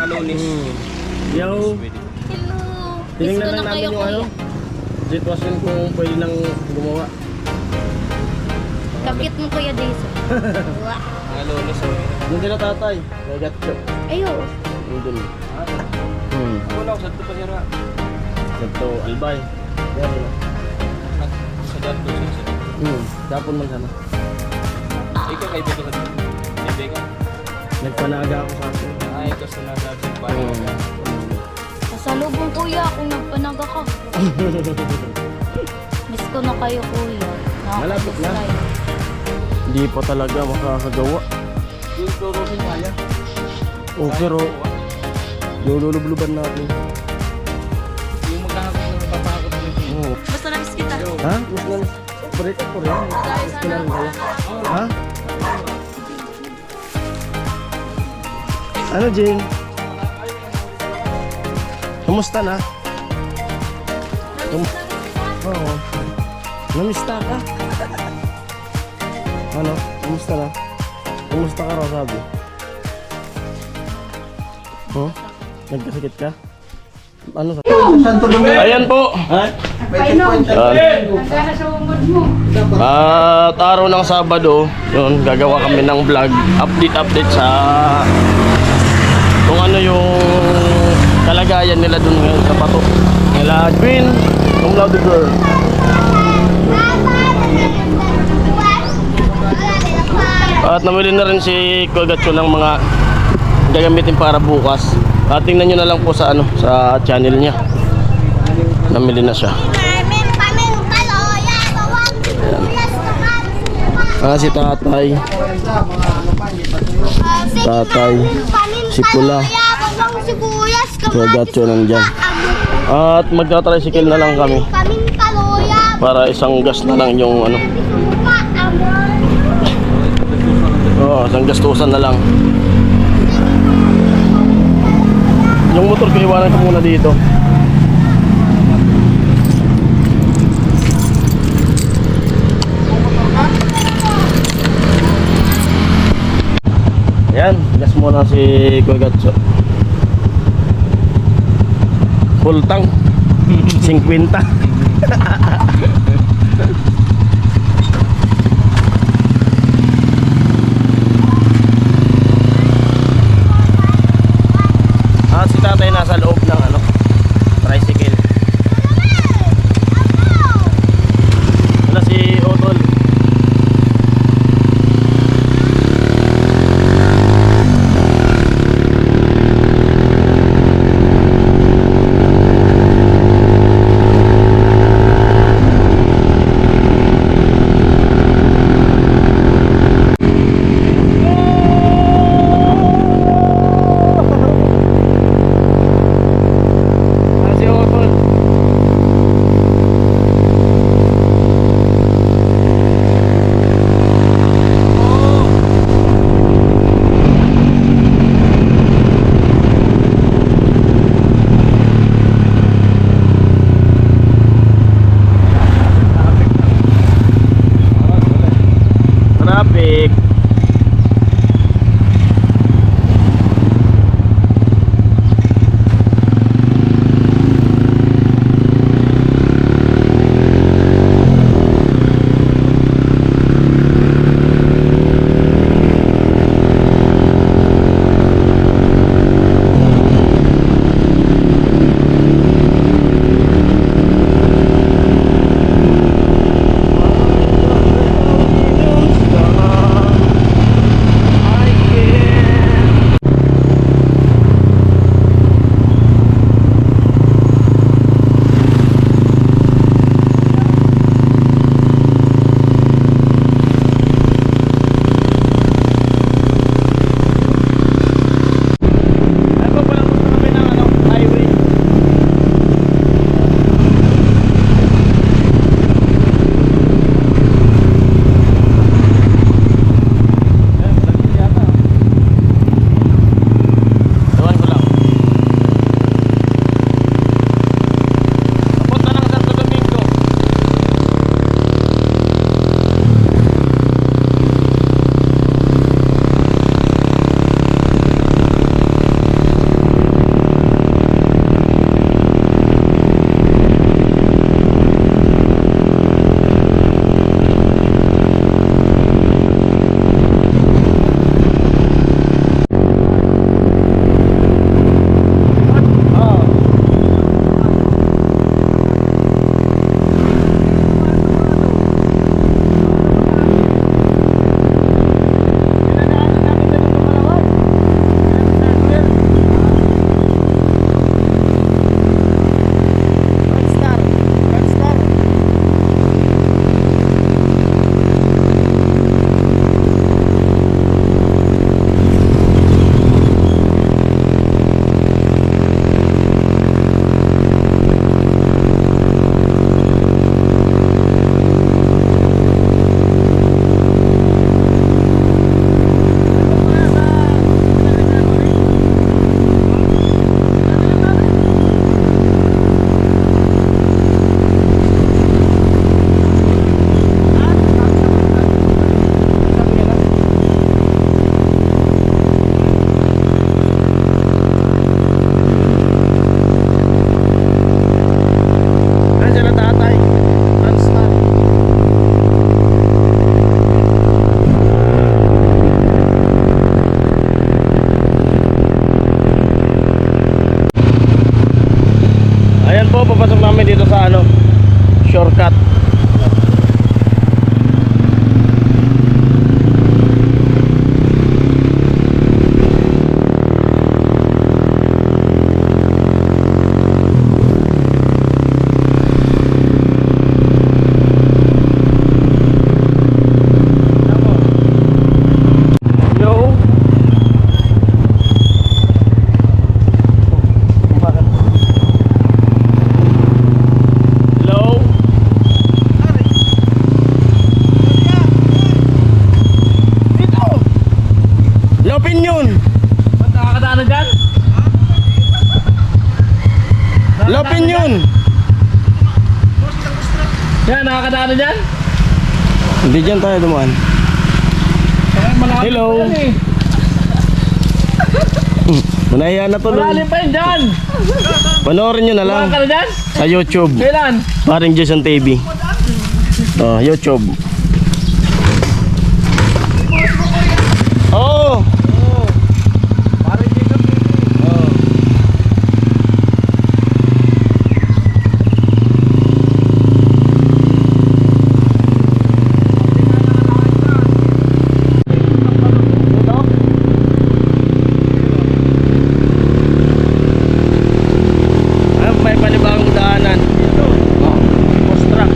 Lunes. Yo, Hello. tinignan Miss ko lang na namin kayo, yung ano, kuya. sitwasyon kung pwede nang gumawa. Kakit mo, Kuya Jason. Wow. Mga Lunes. Nandun na tatay, nagat ko. Ayo. Nandun. Wala ko sa ito pa sira. Ganito, albay. Yan, yun. Sa dato siya. Dapon man sana. Ikaw kaibigan ka dito. Kaibigan. Nagpanaga ako sa akin. Ito sa nasabi pa. Pasalubong, Kuya, kung nagpanaga ka. Miss ko na kayo, Kuya. Malapit na. Nakaka-dislike. Hindi pa talaga makakagawa. Yung turo mo kaya. Oh, pero lulubluban natin. Yung magkakakot na mapapakot mo ito. Oh. Basta na-miss kita. Ha? Mas na break ako rin. Mas kailangan kayo. Ha? Ano, Jane? Kumusta na? Oo. Namista ka? Ano? Kumusta na? Kumusta ka raw, sabi? Huh? Nagkasakit ka? Ano sa... Ayan po! At araw ng Sabado, yun, gagawa kami ng vlog, update sa kung ano yung kalagayan nila dun ngayon sa pato nila Green, cum laude girl. At namili na rin si Kogatsu ng mga gagamitin para bukas. At tingnan nyo na lang po sa ano, sa channel niya. Namili na siya. Si tatay. Tatay. Si Pula. Kogatsu nandyan. At magta-tricycle na lang kami. Para isang gas na lang yung ano. Isang gastusan na lang. Yung motor ko iwanan ko muna dito. Yan, gas muna si Kogatsu. Full tank 50. Si tatay nasa loob ng ano, tricycle. Wala si Otol. Ayan po, papasok namin dito sa ano, shortcut. Yo. Hello. Lopin yun. Ba't nakakadaan na dyan? Lopin yun. Yan, nakakadaan na dyan? Hindi dyan tayo dumaan. Kaya malapit Hello. pa yan eh. Manahiya na to. Malalim pa yun dyan. Panoorin nyo na lang Dumaan ka na dyan? sa YouTube. Kailan? Paring Jason TV. Oh, YouTube. Oh. Parang dito. Ay, may panibagong daanan. Oh, post truck.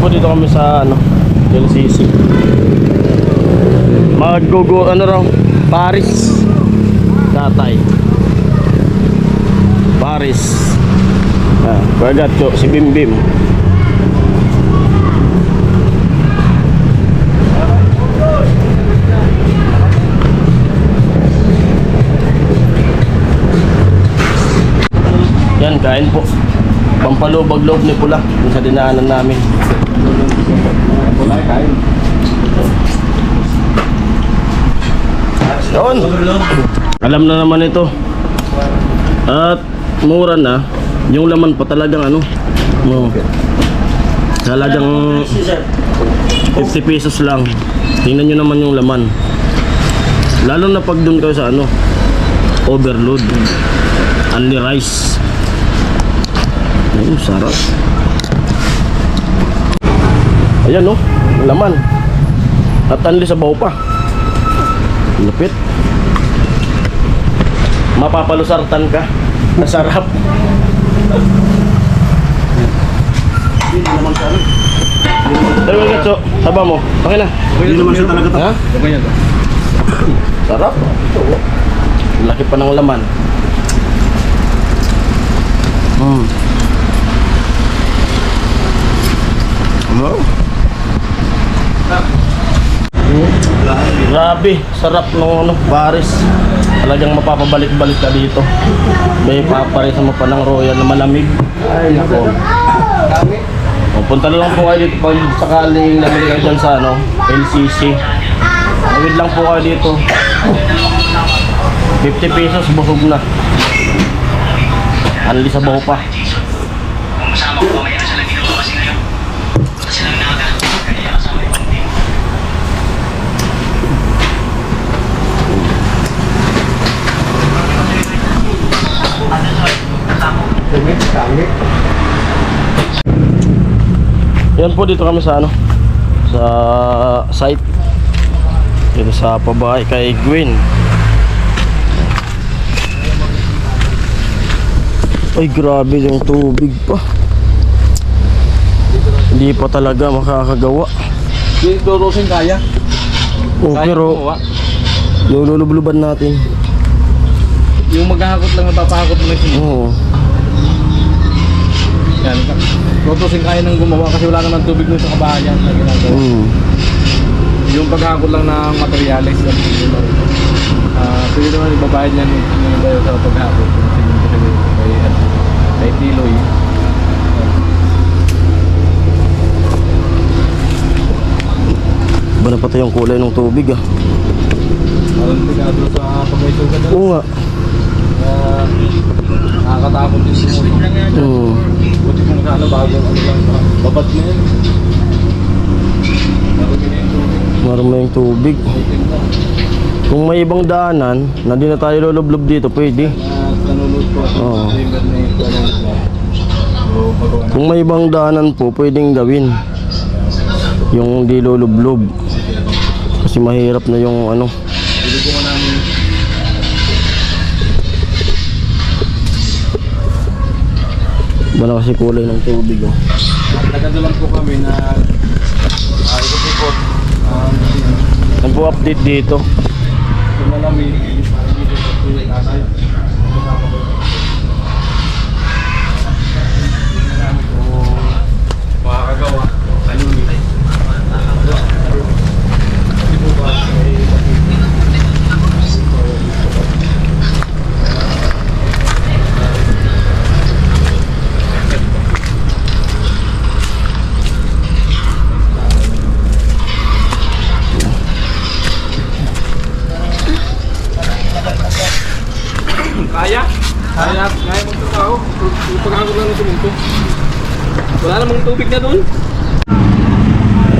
po dito kami sa ano, LCC. Mag-go ano raw? Paris. Tatay. Paris. Kuya Gatcho, si Bimbim. Yan, kain po. Pampalubag-loob ni Pula yung sa dinaanan namin. Yun. Alam na naman ito. At mura na. Yung laman pa talagang ano. Talagang 50 pesos lang. Tingnan nyo naman yung laman. Lalo na pag dun kayo sa ano, overload. Only rice. Sarap. Ayan no, laman. At only sabaw pa. Lupit. Mapapalusartan ka. Masarap. Tayo nga so, saba mo. Okay na. Hindi naman siya talaga Ha? Okay yan to. Sarap. Laki pa ng laman. Grabe, sarap ng ano, Paris. Talagang mapapabalik-balik ka dito. May paparisa mo pa ng Royal na malamig. Ay, nako. Punta na lang po kayo dito pag sakaling lamig kayo dyan sa ano, LCC. Tawid lang po kayo dito. 50 pesos, busog na. Anli sa baho pa. Kasama ko mamaya sa lagi naman kasi ngayon. Kasi lang naga. Kaya kasama yung pagdating. Yan po, dito kami sa ano, sa site. Dito sa pabahay kay Gwen. Ay, grabe yung tubig pa. Hindi pa talaga makakagawa. Yung Dorosin kaya. Pero lulubluban natin. Yung maghahakot lang, napapahakot mo lang siya. Oo. Yan. Dorosin kaya nang gumawa kasi wala naman tubig doon sa kabahayan na ginagawa. Yung paghakot lang ng materials. Pwede naman ibabayad niyan yung sa paghakot. Kay Tiloy. Ba na patay yung kulay ng tubig ah. Parang pinado sa pagkaisugan na. Oo nga. Nakakatakot din sumuli. Buti kung sana bago ano lang, babad na yun. Marami yung tubig. Kung may ibang daanan na di na tayo lulublob dito, pwede. Nanunod po. Oo. So, Kung may ibang daanan po, pwedeng gawin. Yung di lulublob. Kasi mahirap na yung ano. hindi ko man namin Ba na kasi kulay ng tubig oh. nagkanda lang po kami na ikot-ikot. Yan po update dito. Ito na lang may asay. Makakagawa. Taluni. Kaya? Kaya magtrabaho. Pag-agod lang ng sumunto. Wala namang tubig na doon.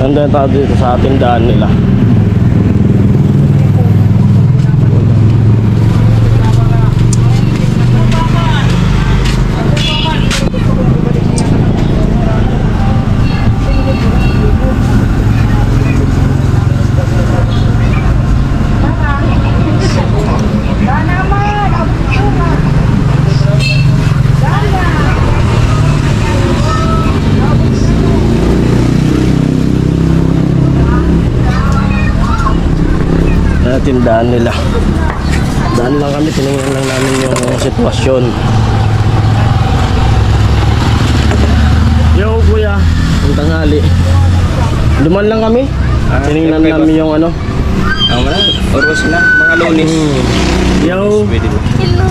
Nandun tayo dito sa ating daan nila. tindahan nila. Daan lang kami, tinignan lang namin yung sitwasyon. Yo kuya, ang tanghali. Duman lang kami. Tinignan namin yung ano. Oros na, mga Lunes. Yo, Hello.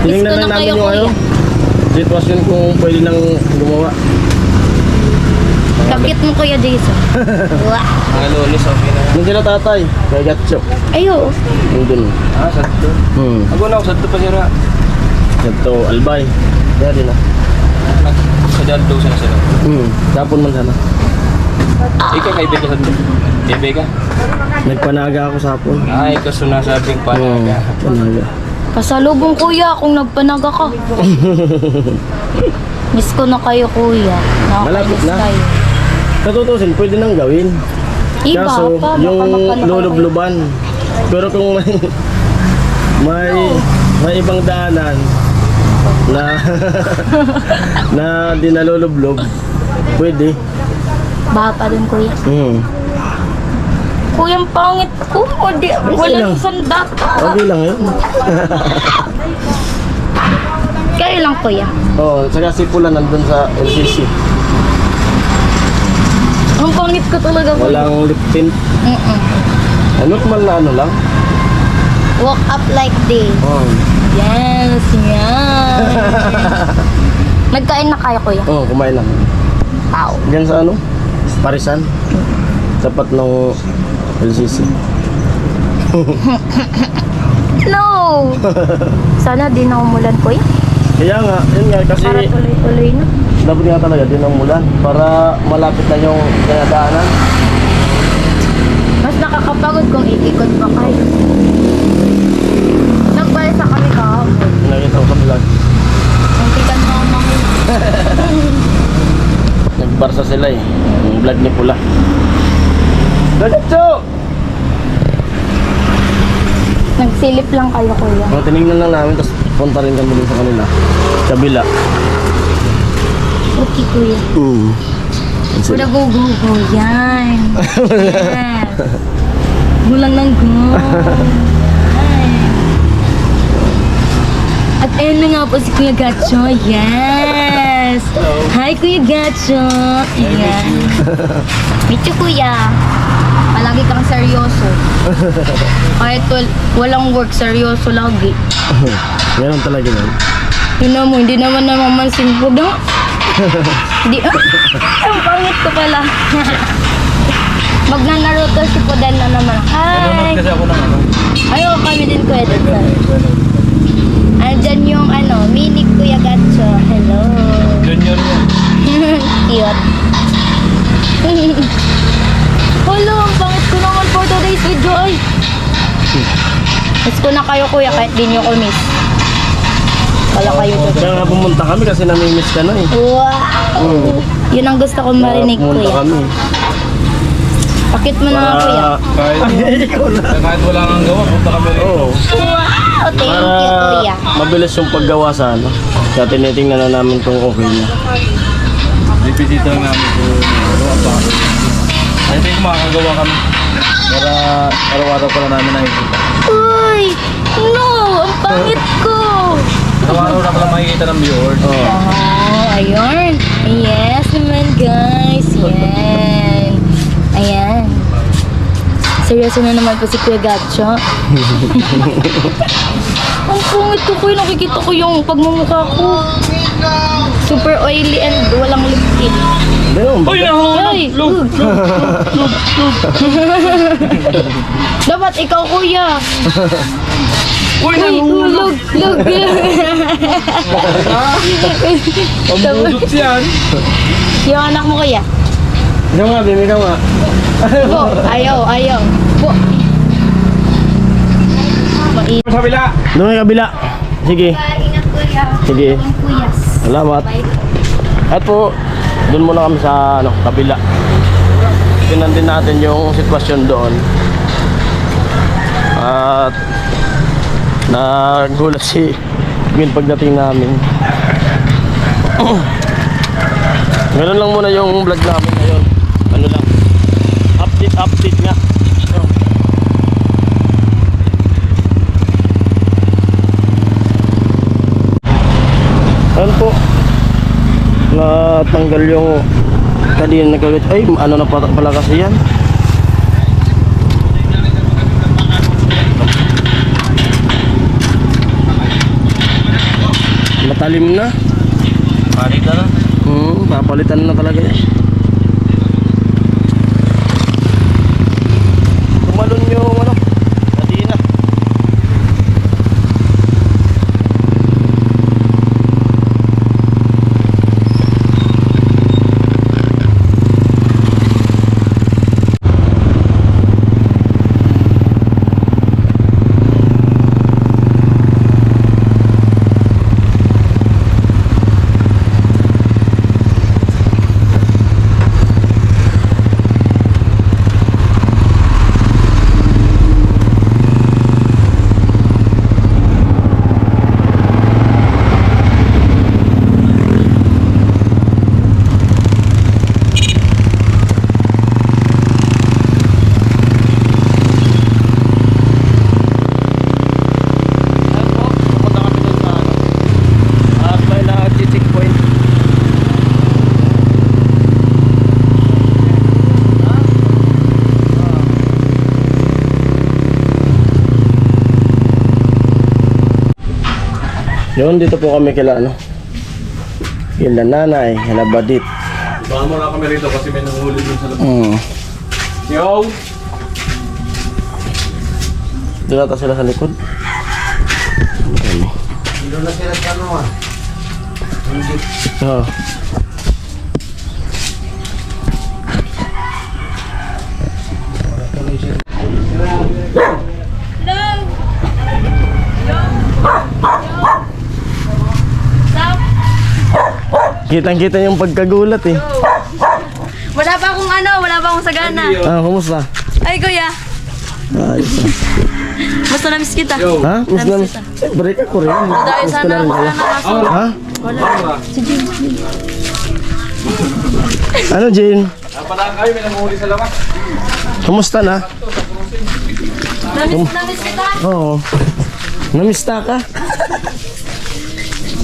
Miss tinignan ko lang na namin kayo, yung ano. kuya. Sitwasyon kung pwede nang gumawa. Kakit mo, Kuya Jason. Wow. Mga Lunes, okay na. Yung sila tatay, kay Gatcho. Ayo. Yung dun. Ah, sadto. Ako na, sadto pa sira. Ito, Albay. Kaya din ah. Sadto daw sana sila. Tapon man sana. Ikaw, kaibig ka sadto. Kaibig ka? Nagpanaga ako sa hapon. Ay, ikaw sunasabing panaga. Panaga. Pasalubong, Kuya, kung nagpanaga ka. Miss ko na kayo, Kuya. Malapit Nakakamiss na. kayo. Katutusin, pwede nang gawin. Iba Kaso, pa, baka yung mapanood lulubluban. Pero kung may ibang daanan na na di nalulublob, pwede. Baha pa din, Kuya. Kuya, ang pangit ko. O di, lang. walang sandata. Okay lang yun. Kayo lang, Kuya. Oh, saka si Pula nandun sa LCC. Ang pangit ko talaga, Kuya. Walang lip tint. Normal na ano lang. Walk up like this. Oh. Yes, yan. Nagkain na kayo, Kuya. Oh, kumain lang. Tao. Diyan sa ano? Parisan. Tapat ng LCC. No! Sana di na umulan, Kuya. Kaya nga, yun nga kasi Para tuloy-tuloy na. dapat nga talaga din ang mulan para malapit na yung dinadaanan. Mas nakakapagod kung iikot pa kayo. Nagbalsa kami kahapon. Nakita ko sa vlog. Muntikan mo ang mga... Nagbarsa sila eh. Yung vlog ni Pula. Gatcho! Nagsilip lang kayo, Kuya. Oh, tinignan lang namin tapos punta rin kami dun sa kanila. Kabila. Okay, Kuya. Kuya, go. Yan. Yes. Gulang ng go. Yan. At ayun na nga po si Kuya Gatcho. Yes. Hi, Kuya Gatcho. Yan. Meet you, Kuya. Palagi kang seryoso. Kahit walang work, seryoso lagi. Ganun talaga yun. Yun mo, hindi naman namamansin po daw. Hindi, ang pangit ko pala. Magnanaruto si Poden na naman. Hi! Kasi ako ng ano. Ayaw, kami din Kuya Dutton. Andyan yung mini Kuya Gatcho. Hello. Junior yan. Cute. Hello, ang pangit ko naman for today's video ay. Miss ko na kayo, Kuya, kahit di nyo ko miss. Wala kayo doon. Kaya nga pumunta kami kasi namimiss ka na eh. Wow! Yun ang gusto kong marinig, Pumunta Kuya. kami. Pakit mo na nga, Kuya. Kahit wala kang gawa, punta kami rin. Oo. Wow! Thank you, Para Kuya. mabilis yung paggawa sa ano. Kaya tinitingnan na namin kung okay na. Bibisita lang namin kung ano ang bakit. I think makakagawa kami. Para araw-araw pala namin nakikita. Uy! No! Ang pangit ko! Araw-araw na pala makikita ng viewers. Oh, ayun. Yes naman, guys. Yan. Ayan. Seryoso na naman po si Kuya Gatcho. Ang pungit ko, Kuya. Nakikita ko yung pagmumukha ko. Super oily and walang lip tint. Hindi naman. Uy, Ay! Lug! Dapat ikaw, Kuya. Uy, lug! Lug! Pambudot yan. Yung anak mo, Kuya. Ikaw nga, Bim, ikaw nga. Po, ayaw. Po. Mainit. Sa kabila. Doon may kabila. Sige. Ingat, Kuya. Sige. Kuya. Salamat. Bye. At po, doon muna kami sa kabila. Tingnan din natin yung sitwasyon doon. At nagulat si Gwen pagdating namin. Ganun lang muna yung vlog namin ngayon. Ano lang, update nga. matanggal yung kanina nagkagat. Ay, ano na pala kasi yan. Matalim na. Panik na lang. Papalitan na talaga yan. Tumalon yung ano, kanina. Yun, dito po kami kila ano, kila nanay, kila badit. Baka muna kami rito kasi may nanghuli dun sa labas. Yo! Doon ata sila sa likod. Okay. Doon na sila sa ano ah. Oh. Kitang-kita yung pagkagulat eh. Wala pa akong sagana. Kumusta? Ay, kuya. Ayos. Basta na-miss kita. Ha? Mas na, break ako rin. Dahil Gusto sana na rin kayo. aso. Ha? Wala. Si James. Ano, Jane? Napadaan kayo, may nanghuli sa labas. Kumusta na? Na-miss kita. Oo. Namista ka?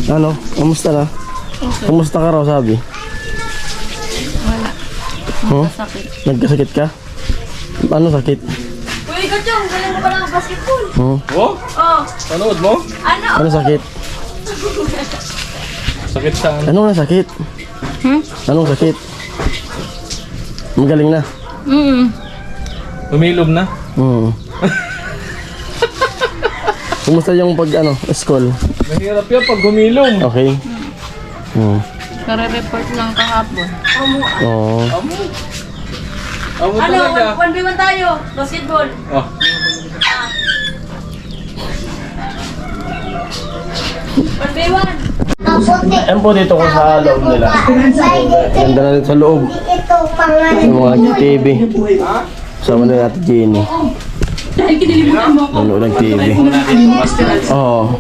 Ano? Kumusta na? Kumusta ka raw sabi? Wala. Huh? Sakit. Nagkasakit ka? Ano sakit? Uy, Gachong, galing mo pala ang basketball. Huh? Oh? Oh, Panood mo? ano? Ano sakit? Sakit saan? Anong sakit? Anong sakit? Magaling na? Umilom na? Kumusta yung pag ano, school? Mahirap yan pag humilom. Okay? Kare-report lang kahapon. Oo. Amo talaga. 1v1 tayo. Basketball. Oh. Ayan po dito ko sa loob nila. Ganda na rin sa loob. Yung mga nag-TV. Sama na natin Jenny. Nanood ng TV. Oo.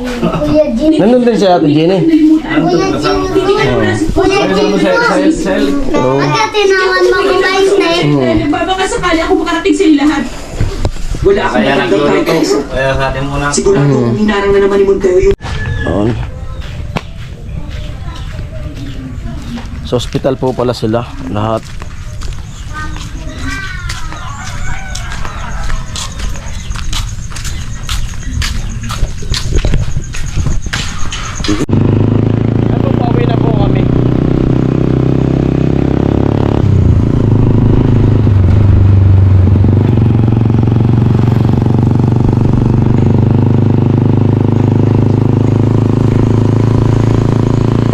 Nandun din siya Ate Jenny. Hello. Tinawan mo kung mais na yun. Baka sakali ako makarating sa lahat. Wala akong Kaya nakakita nagluluto. guys. Kaya sa atin muna. Sigurado hinarang na naman ni Monteo yung Oo. Sa hospital po pala sila lahat. Ano, pauwi na po kami.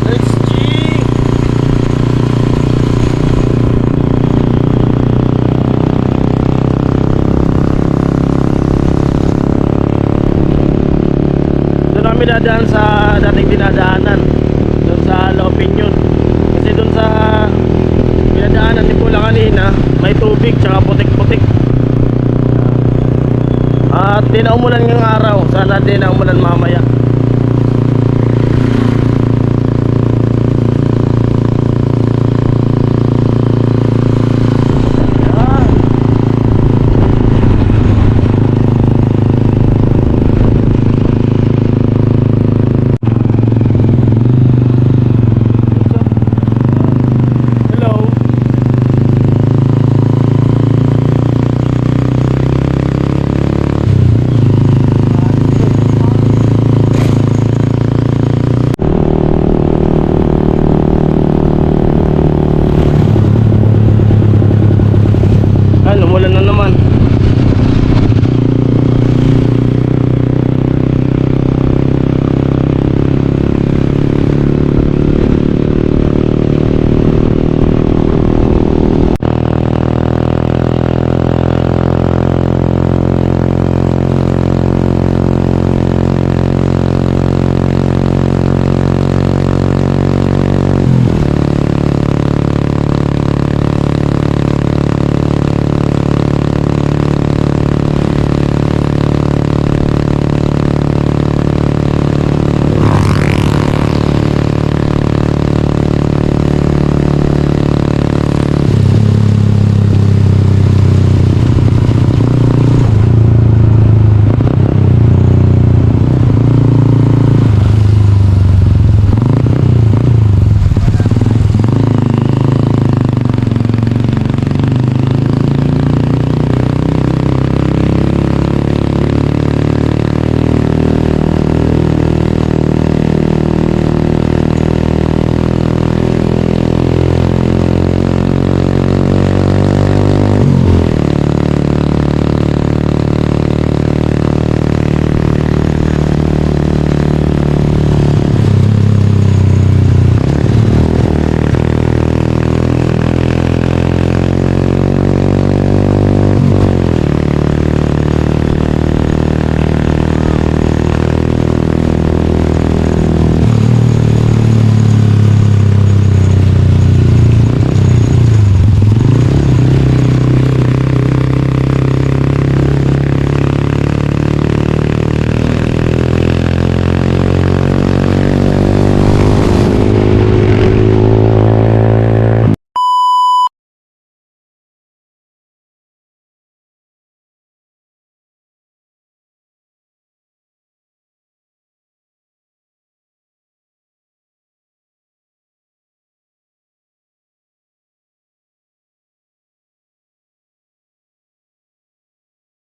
Let's G. Doon kami dadaan sa dating dinadaanan doon sa La Opinion kasi doon sa dinadaanan ni Pula kanina may tubig tsaka putik-putik at di na umulan ngayong araw, sana di na umulan